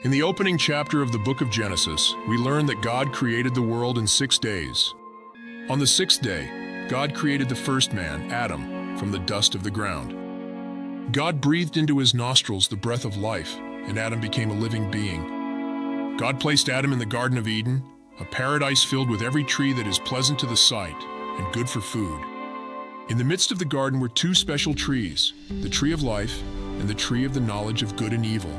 In the opening chapter of the book of Genesis, we learn that God created the world in 6 days. On the 6th day, God created the first man, Adam, from the dust of the ground. God breathed into his nostrils the breath of life, and Adam became a living being. God placed Adam in the Garden of Eden, a paradise filled with every tree that is pleasant to the sight and good for food. In the midst of the garden were 2 special trees, the tree of life and the tree of the knowledge of good and evil.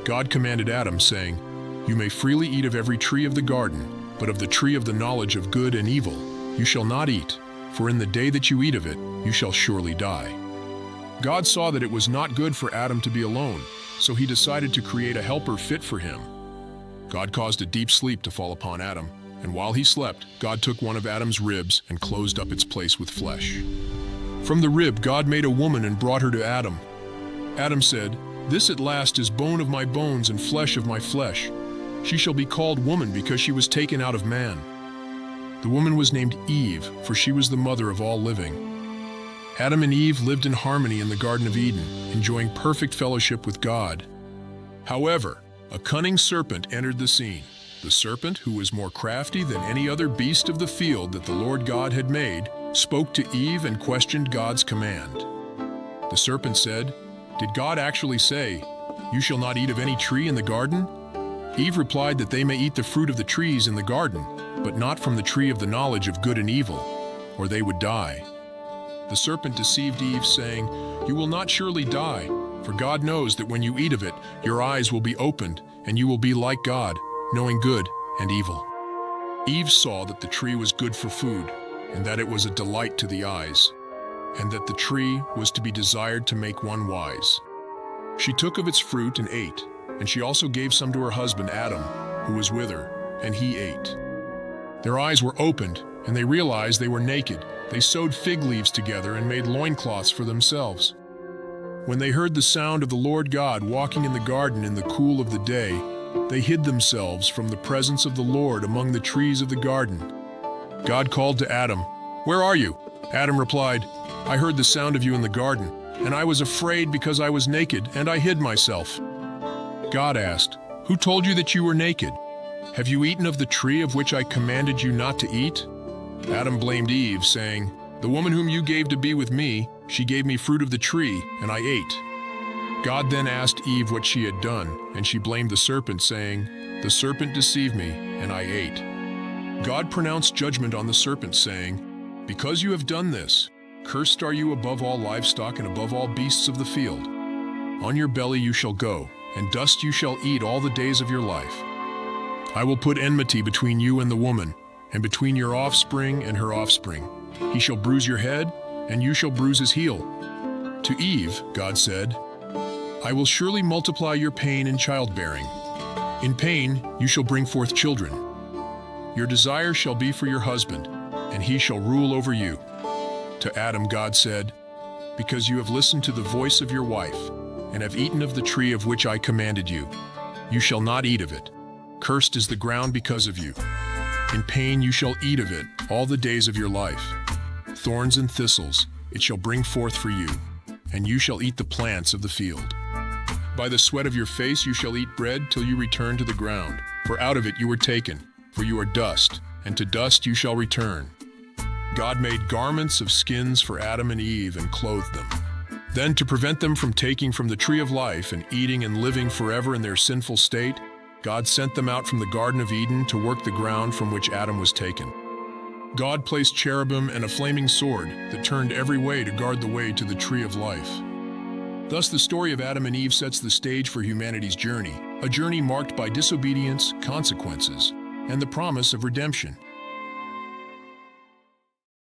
God commanded Adam, saying, "You may freely eat of every tree of the garden, but of the tree of the knowledge of good and evil you shall not eat, for in the day that you eat of it you shall surely die." God saw that it was not good for Adam to be alone, so he decided to create a helper fit for him. God caused a deep sleep to fall upon Adam, and while he slept, God took one of Adam's ribs and closed up its place with flesh. From the rib, God made a woman and brought her to Adam. Adam said, "This at last is bone of my bones and flesh of my flesh. She shall be called woman because she was taken out of man." The woman was named Eve, for she was the mother of all living. Adam and Eve lived in harmony in the Garden of Eden, enjoying perfect fellowship with God. However, a cunning serpent entered the scene. The serpent, who was more crafty than any other beast of the field that the Lord God had made, spoke to Eve and questioned God's command. The serpent said, "Did God actually say, 'You shall not eat of any tree in the garden'?" Eve replied that they may eat the fruit of the trees in the garden, but not from the tree of the knowledge of good and evil, or they would die. The serpent deceived Eve, saying, "You will not surely die, for God knows that when you eat of it, your eyes will be opened, and you will be like God, knowing good and evil." Eve saw that the tree was good for food, and that it was a delight to the eyes, and that the tree was to be desired to make one wise. She took of its fruit and ate, and she also gave some to her husband Adam, who was with her, and he ate. Their eyes were opened, and they realized they were naked. They sewed fig leaves together and made loincloths for themselves. When they heard the sound of the Lord God walking in the garden in the cool of the day, they hid themselves from the presence of the Lord among the trees of the garden. God called to Adam, "Where are you?" Adam replied, "I heard the sound of you in the garden, and I was afraid because I was naked, and I hid myself." God asked, "Who told you that you were naked? Have you eaten of the tree of which I commanded you not to eat?" Adam blamed Eve, saying, "The woman whom you gave to be with me, she gave me fruit of the tree, and I ate." God then asked Eve what she had done, and she blamed the serpent, saying, "The serpent deceived me, and I ate." God pronounced judgment on the serpent, saying, "Because you have done this, cursed are you above all livestock and above all beasts of the field. On your belly you shall go, and dust you shall eat all the days of your life. I will put enmity between you and the woman, and between your offspring and her offspring. He shall bruise your head, and you shall bruise his heel." To Eve, God said, "I will surely multiply your pain in childbearing. In pain you shall bring forth children. Your desire shall be for your husband, and he shall rule over you." To Adam, God said, "Because you have listened to the voice of your wife, and have eaten of the tree of which I commanded you, you shall not eat of it. Cursed is the ground because of you. In pain you shall eat of it all the days of your life. Thorns and thistles it shall bring forth for you, and you shall eat the plants of the field. By the sweat of your face you shall eat bread till you return to the ground, for out of it you were taken, for you are dust, and to dust you shall return." God made garments of skins for Adam and Eve and clothed them. Then, to prevent them from taking from the tree of life and eating and living forever in their sinful state, God sent them out from the Garden of Eden to work the ground from which Adam was taken. God placed cherubim and a flaming sword that turned every way to guard the way to the tree of life. Thus, the story of Adam and Eve sets the stage for humanity's journey, a journey marked by disobedience, consequences, and the promise of redemption.